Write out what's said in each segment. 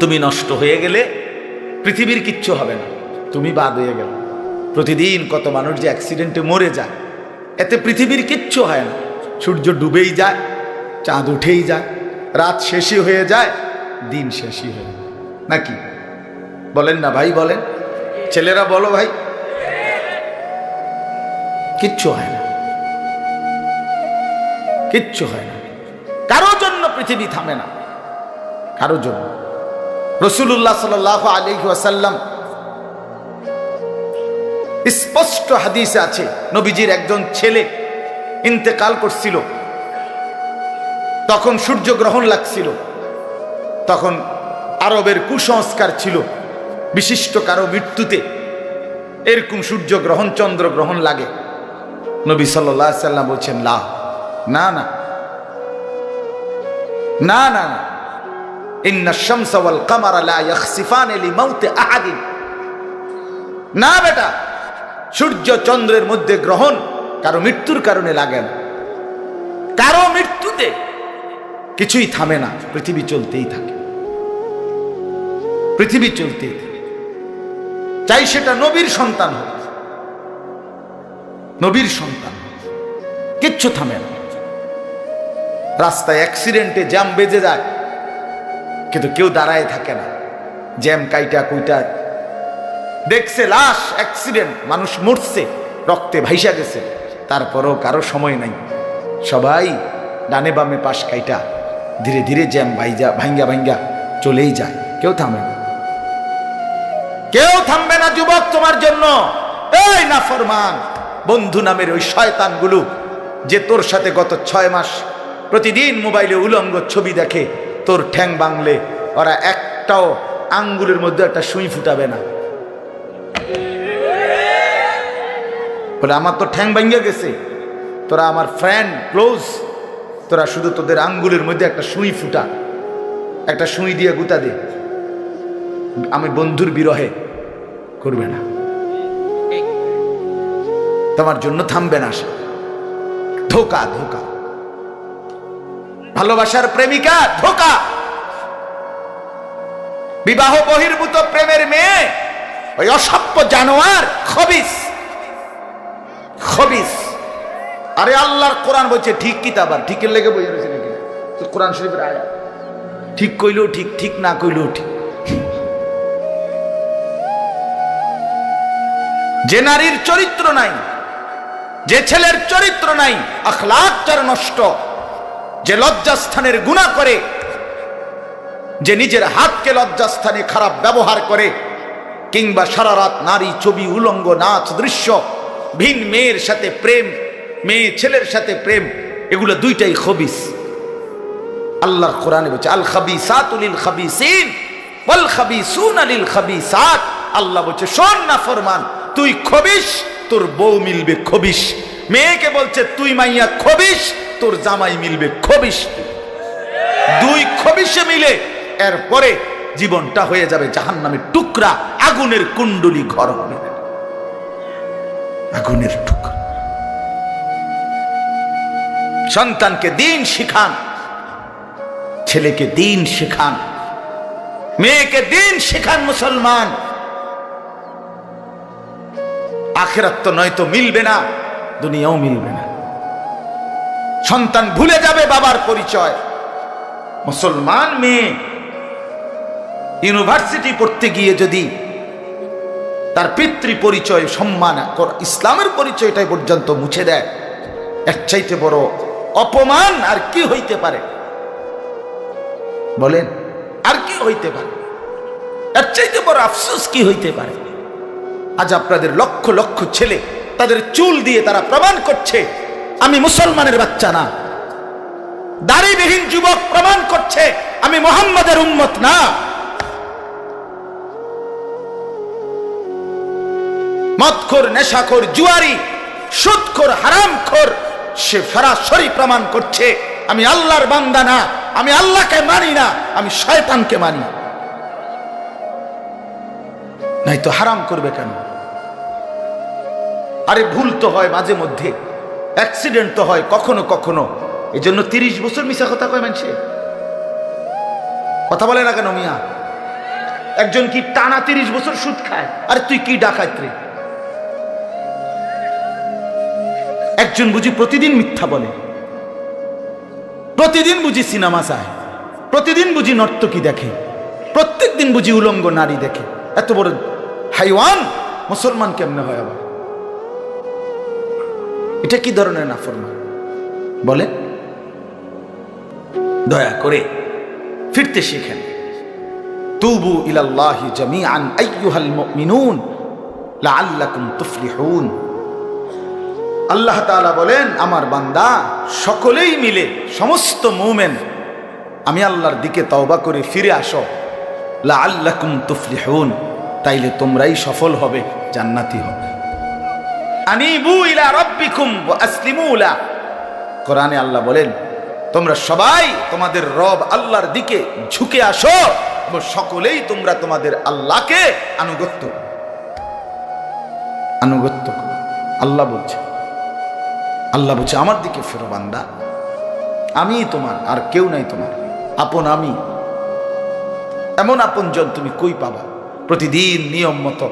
তুমি নষ্ট হয়ে গেলে পৃথিবীর কিচ্ছু হবে না, তুমি বাদ হয়ে গেল। প্রতিদিন কত মানুষ যে অ্যাক্সিডেন্টে মরে যায়, এতে পৃথিবীর কিচ্ছু হয় না। সূর্য ডুবেই যায়, চাঁদ উঠেই যায়, রাত শেষই হয়ে যায়, দিন শেষই হয়ে যায়, নাকি বলেন না ভাই? বলেন ছেলেরা, বলো ভাই, কিচ্ছু হয় না, কিচ্ছু হয় না। কারোর জন্য পৃথিবী থামে না, কারোর জন্য। রাসূলুল্লাহ সাল্লাল্লাহু আলাইহি ওয়াসাল্লাম স্পষ্ট হাদিসে আছে, নবীজির একজন ছেলে ইন্তেকাল করছিল, তখন সূর্যগ্রহণ লাগছিল। তখন আরবের কুসংস্কার ছিল, বিশিষ্ট কারো মৃত্যুতে এরকম সূর্যগ্রহণ চন্দ্রগ্রহণ লাগে। নবী সাল্লাল্লাহু আলাইহি ওয়াসাল্লাম বলছেন, না না না না না, ইন্না শামসা ওয়াল কামারা লা ইয়াখসিফান লিমাউতি আহাদিন। না বেটা, সূর্য চন্দ্রের মধ্যে গ্রহণ কারো মৃত্যুর কারণে লাগে না। কারো মৃত্যুতে কিছুই থামে না, পৃথিবী চলতেই থাকে, পৃথিবী চলতেই থাকে। চাই সেটা নবীর সন্তান হোক, নবীর সন্তান, কিচ্ছু থামে না। রাস্তায় অ্যাক্সিডেন্টে জ্যাম বেজে যায়, কিন্তু কেউ দাঁড়ায় থাকে না। জ্যাম কাইটা কুইটা দেখছে, লাশ, অ্যাক্সিডেন্ট, মানুষ মরছে, রক্তে ভাইসা গেছে, তারপরও কারো সময় নাই। সবাই ডানে বামে পাশ কাইটা ধীরে ধীরে জ্যাম ভাঙ্গা ভাঙ্গা চলেই যায়, কেউ থামে না, কেউ থামবে না। যুবক, তোমার জন্য এই নাফরমান বন্ধু নামের ওই শয়তানগুলো যে তোর সাথে গত 6 মাস প্রতিদিন মোবাইলে উলঙ্গ ছবি দেখে, তোর ঠ্যাং বাংলে ওরা একটাও আঙ্গুলের মধ্যে একটা সুই ফুটাবে না। বলে আমার তো ঠ্যাং ভাঙ্গা গেছে, তোরা আমার ফ্রেন্ড ক্লোজ, তোরা শুধু তোদের আঙ্গুলের মধ্যে একটা সুই ফুটা, একটা সুই দিয়ে গুতা দে, আমি বন্ধুর বিরহে করবে না, তোমার জন্য থামবে না সে। ধোকা, ধোকা, ভালোবাসার প্রেমিকা ধোকা, বিবাহ বহির্ভূত প্রেমের মেয়ে ওই অসভ্য জানোয়ার, খবিস, খবিস। আরে আল্লাহর কোরআন বলছে ঠিক কিতাব, আর ঠিকের লেগে বই রয়েছে নাকি? কোরআন শরীফের আয়াত, ঠিক কইলেও ঠিক, ঠিক না কইলেও ঠিক। যে নারীর চরিত্র নাই, যে ছেলের চরিত্র নাই, আখলাক যার নষ্ট, যে লজ্জাস্থানের গুনাহ করে, যে নিজের হাতকে লজ্জাস্থানে খারাপ ব্যবহার করে, কিংবা সারা রাত নারী ছবি, উলঙ্গ নাচ দৃশ্য, ভিন মেয়ের সাথে প্রেম, মেয়ে ছেলের সাথে প্রেম, এগুলো দুইটাই খবিস। আল্লাহর কোরআনে বলছে আল খাবিসাতু লিল খাবিসিন ওয়াল খাবিসুনা লিল খাবিসাত। আল্লাহ বলছে শোন না ফরমান, তুই খবিস, তোর বউ মিলবে খবিস। মেয়েকে বলছে তুই মাইয়া খবিস, তোর জামাই মিলবে খবিস। দুই খবিসে মিলে এরপরে জীবনটা হয়ে যাবে জাহান্নামের টুকরা, আগুনের কুণ্ডলী ঘর হবে, আগুনের টুকরা। সন্তানকে দিন শিখান, ছেলেকে দিন শিখান, মেয়েকে দিন শিখান। মুসলমান, আখিরাত তো নয়তো মিলবে না, দুনিয়াও মিলবে না। সন্তান ভুলে যাবে বাবার পরিচয়। মুসলমান মেয়ে ইউনিভার্সিটি পড়তে গিয়ে যদি তার পিতৃ পরিচয়, সম্মান, ইসলামের পরিচয়টাই পর্যন্ত মুছে দেয়, এর চাইতে বড় অপমান আর কি হইতে পারে? বলেন, আর কি হইতে পারে? এর চাইতে বড় আফসোস কি হইতে পারে? আজ আপনাদের লক্ষ লক্ষ ছেলে তাদের চুল দিয়ে তারা প্রমাণ করছে আমি মুসলমানের বাচ্চা না। দাড়িবিহীন যুবক প্রমাণ করছে আমি মুহাম্মাদের উম্মত না। মদখোর, নেশাখোর, জুয়ারি, সুদখোর, হারামখোর, সে সরাসরি প্রমাণ করছে আমি আল্লাহর বান্দা না, আমি আল্লাহকে মানি না, আমি শয়তানকে মানি। নাই তো হারাম করবে কেন? আরে ভুল তো হয় মাঝে মধ্যে, অ্যাক্সিডেন্ট তো হয় কখনো কখনো, এই জন্য 30 বছর মিশা কথা কয় মানুষে। কথা বলে না কেন মিয়া? একজন কি টানা 30 বছর সুদ খায়? আরে তুই কি ডাকাত রে? একজন বুঝি প্রতিদিন মিথ্যা বলে, প্রতিদিন বুঝি সিনেমা চায়, প্রতিদিন বুঝি নর্তকী দেখে, প্রত্যেক দিন বুঝি উলঙ্গ নারী দেখে। এত বড় হাইওয়ান মুসলমান কেমনে হয় আবার? এটা কি ধরনের নাফরমান বলে? দয়া করে ফিরতে শিখেন। তুবু ইলাল্লাহি জামিআন আইয়ুহাল মুমিনুন লাআল্লাকুম তুফলিহুন। আল্লাহ তাআলা বলেন, আমার বান্দা সকলেই মিলে, সমস্ত মুমিন আমি আল্লাহর দিকে তওবা করে ফিরে আসো, লাআল্লাকুম তুফলিহুন, তাইলে তোমরাই সফল হবে, জান্নাতি হবে। আনিবু ইলা রাব্বিকুম ওয়া আসলিমু লা। কোরআনে আল্লাহ বলেন, তোমরা সবাই তোমাদের রব আল্লাহর দিকে ঝুঁকে আসো এবং সকলেই তোমরা তোমাদের আল্লাহকে আনুগত্য করো। আল্লাহ বলছে, আল্লাহ বলছে আমার দিকে ফেরো বান্দা, আমি তোমার, আর কেউ নাই তোমার আপন। আমি এমন আপনজন তুমি কই পাবা? প্রতিদিন নিয়ম মতো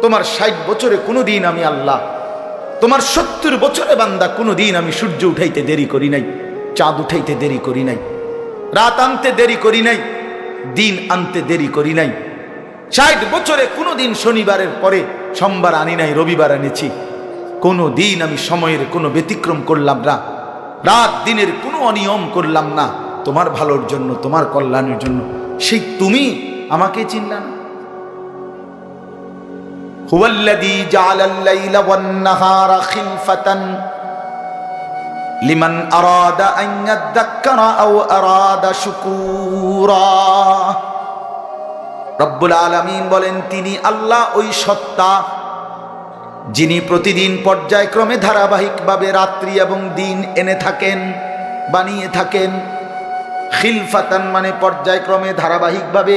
তোমার 60 বছরে কোনোদিন আমি আল্লাহ, তোমার 70 বছরে বান্দা কোনোদিন আমি সূর্য উঠাইতে দেরি করি নাই, চাঁদ উঠাইতে দেরি করি নাই, রাত আনতে দেরি করি নাই, দিন আনতে দেরি করি নাই। 60 বছরে কোনোদিন শনিবারের পরে সোমবার আনি নাই, রবিবার এনেছি। কোনো দিন আমি সময়ের কোনো ব্যতিক্রম করলাম না, রাত দিনের কোনো অনিয়ম করলাম না, তোমার ভালোর জন্য, তোমার কল্যাণের জন্য। সেই তুমি আমাকে চিনলা না? হুয়াল্লাযী জাআলাল লাইলা ওয়ান নাহারা খিলফাতান লিমান আরাদা আন ইয়াযাক্কারা আও আরাদা শুকুরা। রব্বুল আলামিন বলেন, তিনি আল্লাহ ওই সত্তা যিনি প্রতিদিন পর্যায়ক্রমে ধারাবাহিকভাবে রাত্রি এবং দিন এনে থাকেন, বানিয়ে থাকেন। খিলফাতান মানে পর্যায়ক্রমে ধারাবাহিকভাবে,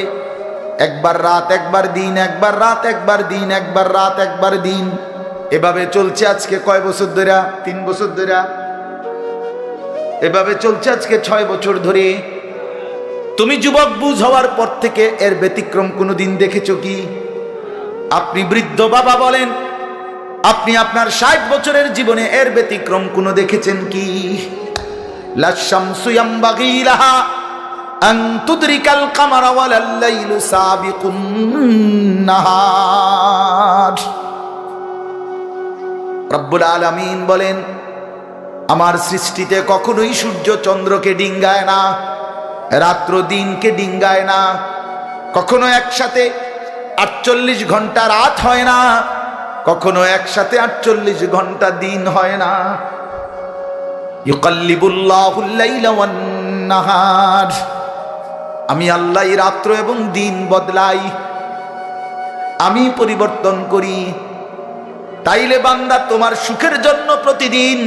একবার রাত একবার দিন, একবার রাত একবার দিন, একবার রাত একবার দিন, এভাবে চলছে আজকে কয় বছর ধরে? 3 বছর ধরে। এভাবে চলছে আজকে 6 বছর ধরে। তুমি যুবক বুঝ হওয়ার পর থেকে এর ব্যতিক্রম কোনোদিন দেখেছো কি? আপনি বৃদ্ধ বাবা বলেন, আপনি আপনার 60 বছরের জীবনে এর ব্যতিক্রম কোনো দেখেছেন কি? লা শামসু ইয়ামবাগি লাহা আন তুদরিকাল কামারা ওয়ালাল লাইলু সাবিকুন নাহার। রব্বুল আলামিন বলেন, আমার সৃষ্টিতে কখনোই সূর্য চন্দ্রকে ডিঙ্গায় না, রাত্র দিনকে ডিঙ্গায় না, কখনো একসাথে 48 ঘন্টা রাত হয় না, কখনো একসাথে 48 ঘন্টা দিন হয় না। ইউকাল্লিবুল্লাহুল লাইলা ওয়ান নাহার, আমি আল্লাহ রাত্র এবং দিন বদলাই, আমি পরিবর্তন করি। তাইলে বান্দা তোমার সুখের জন্য প্রতিদিন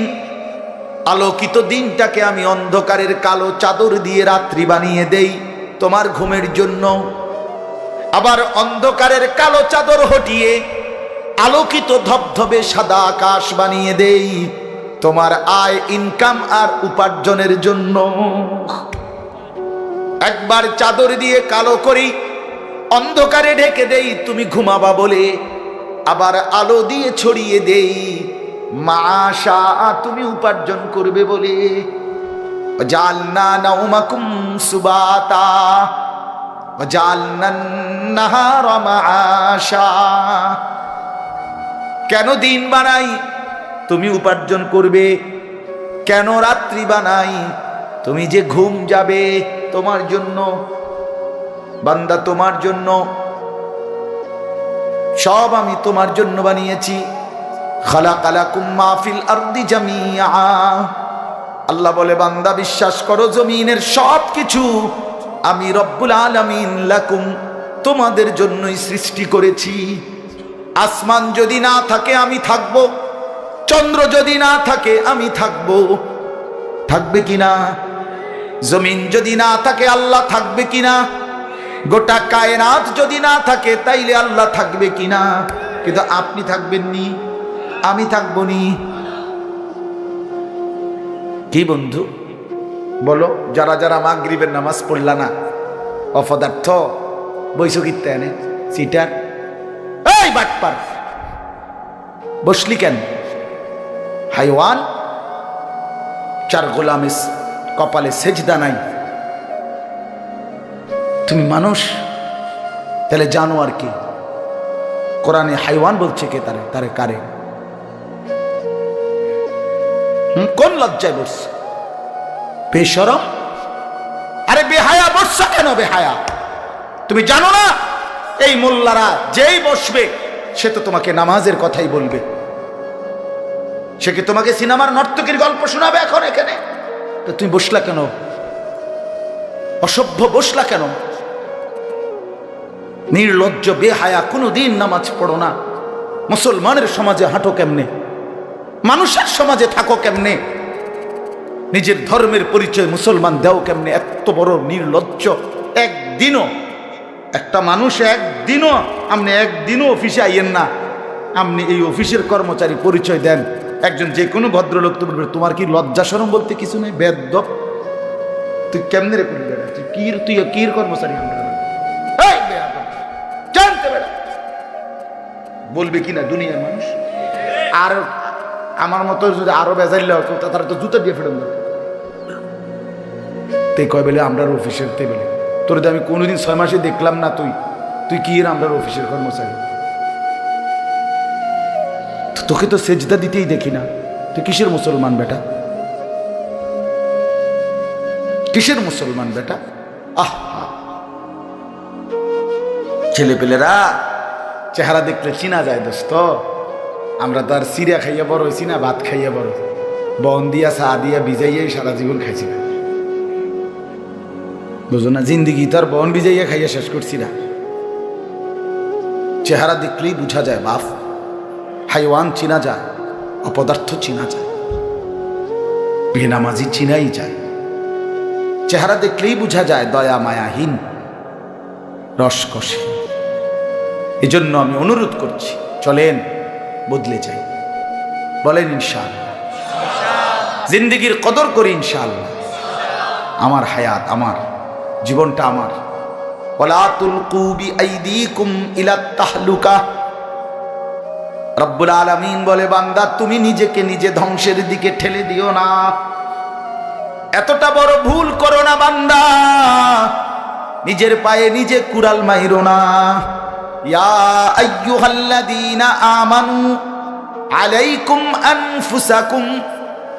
আলোকিত দিনটাকে আমি অন্ধকারের কালো চাদর দিয়ে রাত্রি বানিয়ে দেই তোমার ঘুমের জন্য, আবার অন্ধকারের কালো চাদর হটিয়ে আলোকিত ধবধবে সাদা আকাশ বানিয়ে দেই তোমার আয়, ইনকাম আর উপার্জনের জন্য। একবার চাদর দিয়ে কালো করি, অন্ধকারে ঢেকে দেই তুমি ঘুমাবা বলে, আবার আলো দিয়ে ছড়িয়ে দেই মাশা তুমি উপার্জন করবে বলে। জালনা নাউমাকুম সুবাতা জালনান নাহারা মাশা। কেন দিন বানাই? তুমি উপার্জন করবে। কেন রাত্রি বানাই? তুমি যে ঘুম যাবে তোমার জন্য। বান্দা তোমার জন্য, সব আমি তোমার জন্য বানিয়েছি। খালাকালাকুম মা ফিল আরদি জামিআ। আল্লাহ বলে, বান্দা বিশ্বাস করো, জমিনের সব কিছু আমি রব্বুল আলামিন লাকুম তোমাদের জন্যই সৃষ্টি করেছি। আসমান যদি না থাকে আমি থাকব, চন্দ্র যদি না থাকে আমি থাকব, থাকবে কিনা? জমিন যদি না থাকে আল্লাহ থাকবে কিনা? গোটা কায়নাত যদি না থাকে তাইলে আল্লাহ থাকবে কিনা? কিন্তু আপনি থাকবেন নি, আমি থাকবো নি। কি বন্ধু বলো, যারা যারা মাগরিবের নামাজ পড়লা না, অপদার্থ, বৈশকিতে এনে সিটার, এই বাটপার বসলি কেন? হাইওয়ান, চার গোলামের কপালে সেজদা নাই, তুমি মানুষ, তাহলে জানোয়ার কি? কোরআনে হাইওয়ান বলছে কে? তারে তারে কারে? কোন লজ্জায় বসছে? বেশরম, আরে বেহায়া বসছা কেন? বেহায়া, তুমি জানো না এই মোল্লারা যেই বসবে সে তো তোমাকে নামাজের কথাই বলবে, সে কি তোমাকে সিনেমার নর্তকীর গল্প শোনাবে এখন এখানে? তো তুমি বসলা কেন? অসভ্য বসলা কেন? নির্লজ্জ বেহায়া, কোনোদিন নামাজ পড়ো না, মুসলমানের সমাজে হাঁটো কেমনে? মানুষের সমাজে থাকো কেমনে? নিজের ধর্মের পরিচয় মুসলমান দেও কেমনে? এত বড় নির্লজ্জ। একদিনও একটা মানুষ একদিনও, আপনি একদিনও অফিসে আইয়েন না, আপনি এই অফিসের কর্মচারী পরিচয় দেন, একজন যে কোনো ভদ্রলোক তো বলবে তোমার কি লজ্জা শরম বলতে কিছু নেই? বেদ্যপ, তুই কেমনে রে করবি? তুই কির কর্মচারী? আমরা জানতে বেড়া বলবে কিনা দুনিয়ার মানুষ? আর আমার মতো যদি আরো বেজাইলে তারা তো জুতা দিয়ে ফেরত তে কয় বেলে আমরা অফিসের তে বেলে তোর আমি কোনোদিন 6 মাসে দেখলাম না, তুই কি আমরা অফিসের কর্মচারী? তোকে তো সেজদা দিতেই দেখি না, তুই কিসের মুসলমান বেটা? কিসের মুসলমান বেটা? আহ, ছেলেপেলেরা চেহারা দেখলে চিনা যায় দোস্ত। আমরা তো আর সিরিয়া খাইয়া বড় হয়েছি না, ভাত খাইয়া বড়, বন দিয়া চা দিয়া ভিজাইয়াই সারা জীবন খাইছি না, বুঝো না? জিন্দিগি তো আর বন ভিজাইয়া খাইয়া শেষ করছি না। চেহারা দেখলেই বুঝা যায় বাপ, হাইওয়ান চিনা যায়, অপদার্থ চিনা যায়, বেনামাজি চিনাই যায়। চেহারা দেখলেই বুঝা যায় দয়া মায়াহীন, রসকসে। এজন্য আমি অনুরোধ করছি, চলেন বদলে যাই, বলেন ইনশাআল্লাহ। জিন্দেগির কদর করি ইনশাআল্লাহ। আমার হায়াত আমার, জীবনটা আমার। ওয়ালা তুলকু বিআইদিকুম ইলাত তাহলুকা। রব্বুল আলামিন বলে, বান্দা তুমি নিজেকে নিজে ধ্বংসের দিকে ঠেলে দিও না, এতটা বড় ভুল করো না বান্দা, নিজের পায়ে নিজে কুড়াল মাইরো না। ইয়া আইয়ুহাল্লাযীনা আমানু আলাইকুম আনফুসাকুম,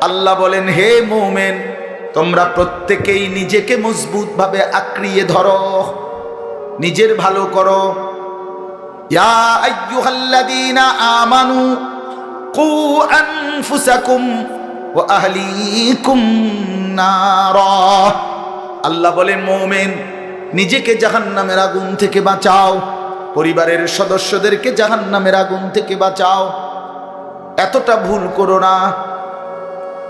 আল্লাহ বলেন হে মুমিন তোমরা প্রত্যেকেই নিজেকে মজবুত ভাবে আঁকড়িয়ে ধরো, নিজের ভালো করো। ইয়া আইয়ুহাল্লাযীনা আমানু কু আনফুসাকুম ওয়া আহলিকুম নারা, আল্লাহ বলেন মুমিন নিজেকে জাহান্নামের আগুন থেকে বাঁচাও, পরিবারের সদস্যদেরকে জাহান্নামের আগুন থেকে বাঁচাও। এতটা ভুল করো না,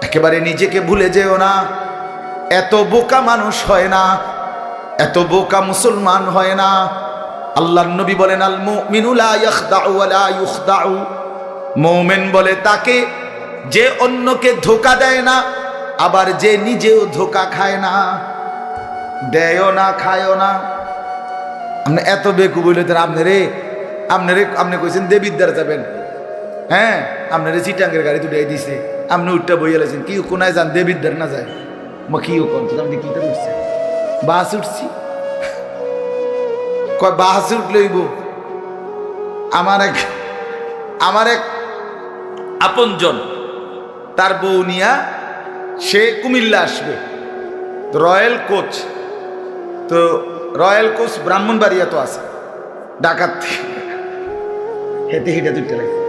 একেবারে নিজেকে ভুলে যেও না। এত বোকা মানুষ হয় না, এত বোকা মুসলমান হয় না। আল্লাহর নবী বলেন, আল মুমিনু লা ইয়াখদাউ ওয়া লা ইউখদাউ, মুমিন বলে তাকে যে অন্যকে ধোঁকা দেয় না, আবার যে নিজেও ধোঁকা খায় না। দেয়ও না, খায়ও না। আপনি এত বেকু বলে আপনি কইছেন দেবিদ্দার যাবেন, হ্যাঁ আপনারে চিটাঙ্গের গাড়ি দুটাই দিছে, আপনি উঠটা বইয়া লাইছেন, কি কোনায় যান দেবিদ্দার না যায়? মা কি কোন আপনি কিটা উঠছে? বাস উঠছি, কয় বাস উঠলেইব। আমার এক আপনজন, তার বউ নিয়া সে কুমিল্লা আসবে, রয়্যাল কোচ, তো রয়্যাল কোচ ব্রাহ্মণবাড়িয়া তো আছে, ডাকাত হেঁটে হেঁটে দুইটা লাগছে,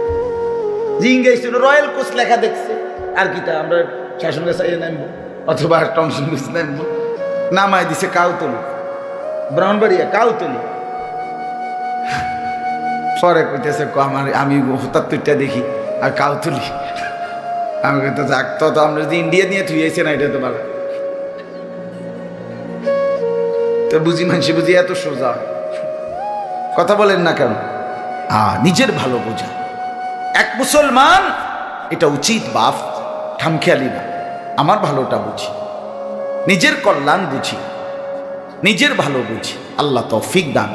জিঙ্গাইছিল রয়্যাল কোচ লেখা দেখছে, আর কিটা আমরা শাসন গাছাইয়ে নামবো অথবা টমসন গাছ নামবো, নামাই দিছে কাউতলি, ব্রাহ্মণবাড়িয়া কাউতলি। পরে কইতেছে আমি হঠাৎ তুইটা দেখি আর কাউতলি, আমি তো যাক, তো আমরা যদি ইন্ডিয়া নিয়ে থুইয়েছে না, এটা তো ভালো তো বুঝি, মানুষ বুঝি এত সোজা কথা বলেন না কেন? নিজের ভালো বোঝা এক মুসলমান, এটা উচিত বাপ, খামখেয়ালি না। আমার ভালোটা বুঝি, নিজের কল্যাণ বুঝি, নিজের ভালো বুঝি। আল্লাহ তৌফিক দান।